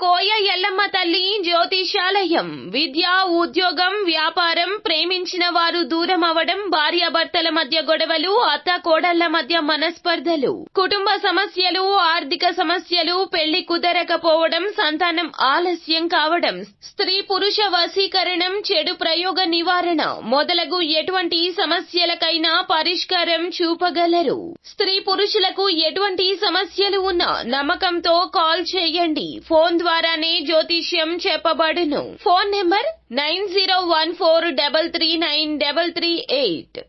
కోయ ఎల్లమ్మ తల్లి జ్యోతిషాలయం. విద్య, ఉద్యోగం, వ్యాపారం, ప్రేమించిన వారు దూరం అవడం, భార్యాభర్తల మధ్య గొడవలు, అత్త కోడళ్ల మధ్య మనస్పర్ధలు, కుటుంబ సమస్యలు, ఆర్థిక సమస్యలు, పెళ్లి కుదరకపోవడం, సంతానం ఆలస్యం కావడం, స్త్రీ పురుష వశీకరణం, చెడు ప్రయోగ నివారణ మొదలగు ఎటువంటి సమస్యలకైనా పరిష్కారం చూపగలరు. స్త్రీ పురుషులకు ఎటువంటి సమస్యలు ఉన్నా నమ్మకంతో కాల్ చేయండి. ఫోన్ ద్వారానే జ్యోతిష్యం చెప్పబడును. Phone number 9014339338.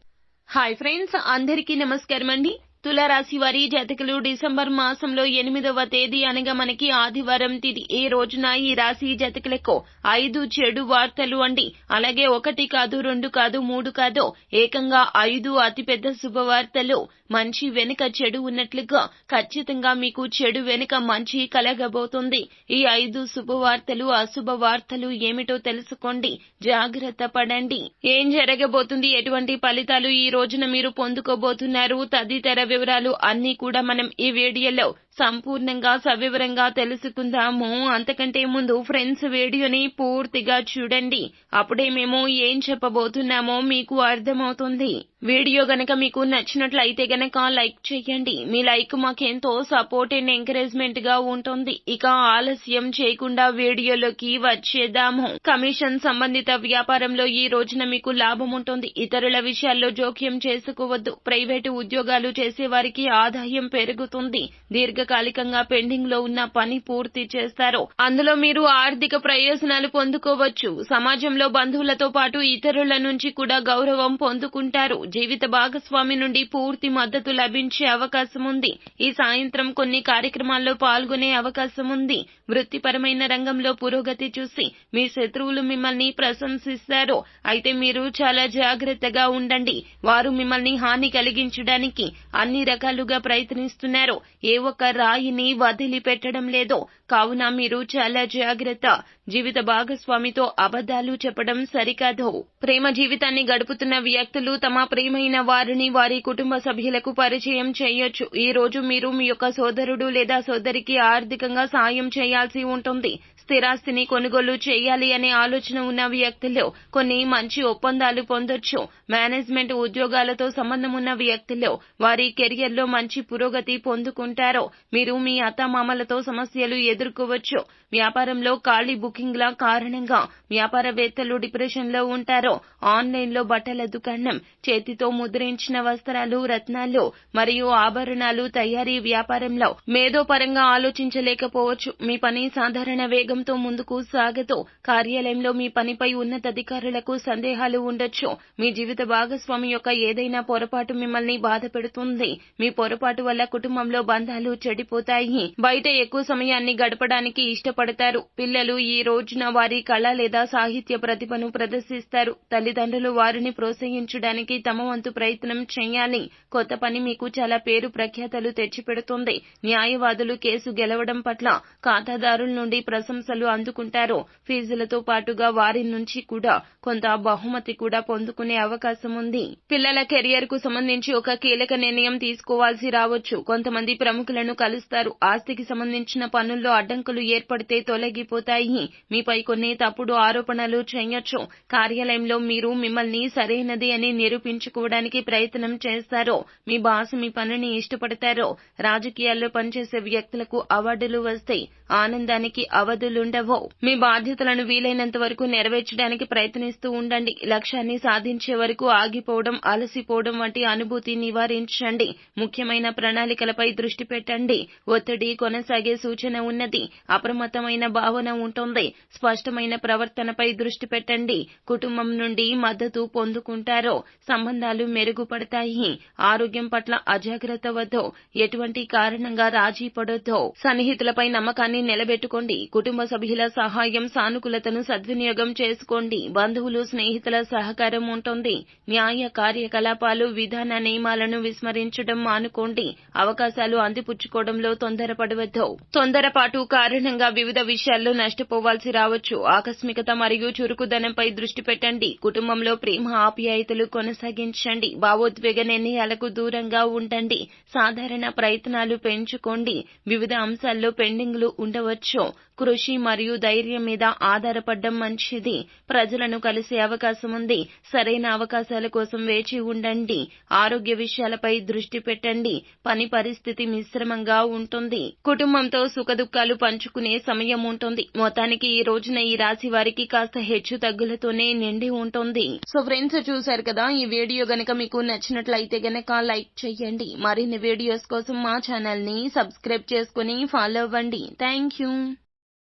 హాయ్ ఫ్రెండ్స్, అందరికీ నమస్కారం అండి. తులారాశి వారి జాతకులు డిసెంబర్ మాసంలో 8వ తేదీ అనగా మనకి ఆదివారం తిథి. ఈ రోజున ఈ రాశి జాతకులకు 5 చెడు వార్తలు అండి. అలాగే 1 కాదు, 2 కాదు, 3 కాదు, ఏకంగా 5 అతిపెద్ద శుభవార్తలు. మంచి వెనుక చెడు ఉన్నట్లుగా ఖచ్చితంగా మీకు చెడు వెనుక మంచి కలగబోతుంది. ఈ 5 శుభవార్తలు, అశుభ వార్తలు ఏమిటో తెలుసుకోండి. జాగ్రత్త పడండి. ఏం జరగబోతుంది, ఎటువంటి ఫలితాలు ఈ రోజున మీరు పొందుకోబోతున్నారు తదితర వివరాలు అన్ని కూడా మనం ఈ వీడియోలో సంపూర్ణంగా సవివరంగా తెలుసుకుందాము. అంతకంటే ముందు ఫ్రెండ్స్ వీడియోని పూర్తిగా చూడండి. అప్పుడే మేము ఏం చెప్పబోతున్నామో మీకు అర్థమవుతుంది. వీడియో గనక మీకు నచ్చినట్లయితే గనక లైక్ చేయండి. మీ లైక్ మాకెంతో సపోర్ట్ అండ్ ఎంకరేజ్మెంట్ గా ఉంటుంది. ఇక ఆలస్యం చేయకుండా వీడియోలోకి వచ్చేద్దాము. కమిషన్ సంబంధిత వ్యాపారంలో ఈ రోజున మీకు లాభం ఉంటుంది. ఇతరుల విషయాల్లో జోక్యం చేసుకోవద్దు. ప్రైవేటు ఉద్యోగాలు చేసే వారికి ఆదాయం పెరుగుతుంది. దీర్ఘకాలికంగా పెండింగ్ లో ఉన్న పని పూర్తి చేస్తారు. అందులో మీరు ఆర్థిక ప్రయోజనాలు పొందుకోవచ్చు. సమాజంలో బంధువులతో పాటు ఇతరుల నుంచి కూడా గౌరవం పొందుకుంటారు. జీవిత భాగస్వామి నుండి పూర్తి మద్దతు లభించే అవకాశం ఉంది. ఈ సాయంత్రం కొన్ని కార్యక్రమాల్లో పాల్గొనే అవకాశం ఉంది. వృత్తిపరమైన రంగంలో పురోగతి చూసి మీ శత్రువులు మిమ్మల్ని ప్రశంసిస్తారు. అయితే మీరు చాలా జాగ్రత్తగా ఉండండి. వారు మిమ్మల్ని హాని కలిగించడానికి అన్ని రకాలుగా ప్రయత్నిస్తున్నారు. ఏ ఒక్క రాయిని వదిలిపెట్టడం లేదు. కావున మీరు చాలా జాగ్రత్త. జీవిత భాగస్వామితో అబద్ధాలు చెప్పడం సరికాదు. ప్రేమ జీవితాన్ని గడుపుతున్న వ్యక్తులు తమ ప్రియమైన వారిని వారి కుటుంబ సభ్యులకు పరిచయం చేయొచ్చు. ఈ రోజు మీరు మీ యొక్క సోదరుడు లేదా సోదరికి ఆర్థికంగా సాయం చేయాల్సి ఉంటుంది. స్థిరాస్తిని కొనుగోలు చేయాలి అనే ఆలోచన ఉన్న వ్యక్తులు కొన్ని మంచి ఒప్పందాలు పొందొచ్చు. మేనేజ్మెంట్ ఉద్యోగాలతో సంబంధం ఉన్న వ్యక్తులు వారి కెరియర్ లో మంచి పురోగతి పొందుకుంటారు. మీరు మీ అత్తమామలతో సమస్యలు ఎదుర్కోవచ్చు. వ్యాపారంలో ఖాళీ బుకింగ్ల కారణంగా వ్యాపారవేత్తలు డిప్రెషన్ లో ఉంటారు. ఆన్లైన్ లో బట్టల దుకాణం, చేతితో ముద్రించిన వస్త్రాలు, రత్నాలు మరియు ఆభరణాలు తయారీ వ్యాపారంలో మేధోపరంగా ఆలోచించలేకపోవచ్చు. మీ పని సాధారణ వేగంతో ముందుకు సాగదు. కార్యాలయంలో మీ పనిపై ఉన్నతాధికారులకు సందేహాలు ఉండొచ్చు. మీ జీవిత భాగస్వామి యొక్క ఏదైనా పొరపాటు మిమ్మల్ని బాధ పెడుతుంది. మీ పొరపాటు వల్ల కుటుంబంలో బంధాలు చెడిపోతాయి. బయట ఎక్కువ సమయాన్ని గడపడానికి ఇష్టపడతారు. పిల్లలు ఈ రోజున వారి కళ లేదా సాహిత్య ప్రతిభను ప్రదర్శిస్తారు. తల్లిదండ్రులు వారిని ప్రోత్సహించడానికి తమ వంతు ప్రయత్నం చేయాలి. కొత్త పని మీకు చాలా పేరు ప్రఖ్యాతలు తెచ్చిపెడుతుంది. న్యాయవాదులు కేసు గెలవడం పట్ల ఖాతాదారుల నుండి ప్రశంసలు అందుకుంటారు. ఫీజులతో పాటుగా వారి నుంచి కూడా కొంత బహుమతి కూడా పొందుకునే అవకాశం ఉంది. పిల్లల కెరియర్ కు సంబంధించి ఒక కీలక నిర్ణయం తీసుకోవాల్సి రావచ్చు. కొంతమంది ప్రముఖులను కలుస్తారు. ఆస్తికి సంబంధించిన పనుల్లో అడ్డంకులు ఏర్పడితే తొలగిపోతాయి. మీపై కొన్ని తప్పుడు ఆరోపణలు చేయొచ్చు. కార్యాలయంలో మీరు మిమ్మల్ని సరైనది అని నిరూపించుకోవడానికి ప్రయత్నం చేస్తారు. మీ బాస్ మీ పనిని ఇష్టపడతారు. రాజకీయాల్లో పనిచేసే వ్యక్తులకు అవార్డులు వస్తాయి. ఆనందానికి అవధులుండవు. మీ బాధ్యతలను వీలైనంత వరకు నెరవేర్చడానికి ప్రయత్నిస్తూ ఉండండి. లక్ష్యాన్ని సాధించే వరకు ఆగిపోవడం, అలసిపోవడం వంటి అనుభూతి నివారించండి. ముఖ్యమైన ప్రణాళికలపై దృష్టి పెట్టండి. ఒత్తిడి కొనసాగే సూచన ఉన్నది. అప్రమత్తమైన భావన ఉంటుంది. స్పష్టమైన ప్రవర్తనపై దృష్టి పెట్టండి. కుటుంబం నుండి మద్దతు పొందుకుంటారు. సంబంధాలు మెరుగుపడతాయి. ఆరోగ్యం పట్ల అజాగ్రత్త వద్దు. ఎటువంటి కారణంగా రాజీ పడొద్దు. సన్నిహితులపై నమ్మకాన్ని నిలబెట్టుకోండి. కుటుంబ సభ్యుల సహాయం, సానుకూలతను సద్వినియోగం చేసుకోండి. బంధువులు, స్నేహితుల సహకారం ఉంటుంది. న్యాయ కార్యకలాపాలు, విధాన నియమాలను విస్మరించడం మానుకోండి. అవకాశాలు అందిపుచ్చుకోవడంలో తొందరపడవద్దు. తొందరపాటు కారణంగా వివిధ విషయాల్లో నష్టపోవాల్సి రావచ్చు. ఆకస్మికత మరియు చురుకుదనంపై దృష్టి పెట్టండి. కుటుంబంలో ప్రేమ ఆప్యాయతలు కొనసాగించండి. భావోద్వేగ నిర్ణయాలకు దూరంగా ఉండండి. సాధారణ ప్రయత్నాలు పెంచుకోండి. వివిధ అంశాల్లో పెండింగ్లు ఉండవచ్చు. కృషి మరియు ధైర్యం మీద ఆధారపడడం మంచిది. ప్రజలను కలిసే అవకాశం ఉంది. సరైన అవకాశాల కోసం వేచి ఉండండి. ఆరోగ్య విషయాలపై దృష్టి పెట్టండి. పని పరిస్థితి మిశ్రమంగా ఉంటుంది. కుటుంబంతో సుఖదుఖాలు పంచుకునే సమయం ఉంటుంది. మొత్తానికి ఈ రోజున ఈ రాశి వారికి కాస్త హెచ్చు తగ్గులతోనే నిండి ఉంటుంది. సో ఫ్రెండ్స్, చూశారు కదా, ఈ వీడియో గనక మీకు నచ్చినట్లయితే గనక లైక్ చేయండి. మరిన్ని వీడియోస్ కోసం మా ఛానల్ ని సబ్స్క్రైబ్ చేసుకుని ఫాలో అవ్వండి. Thank you.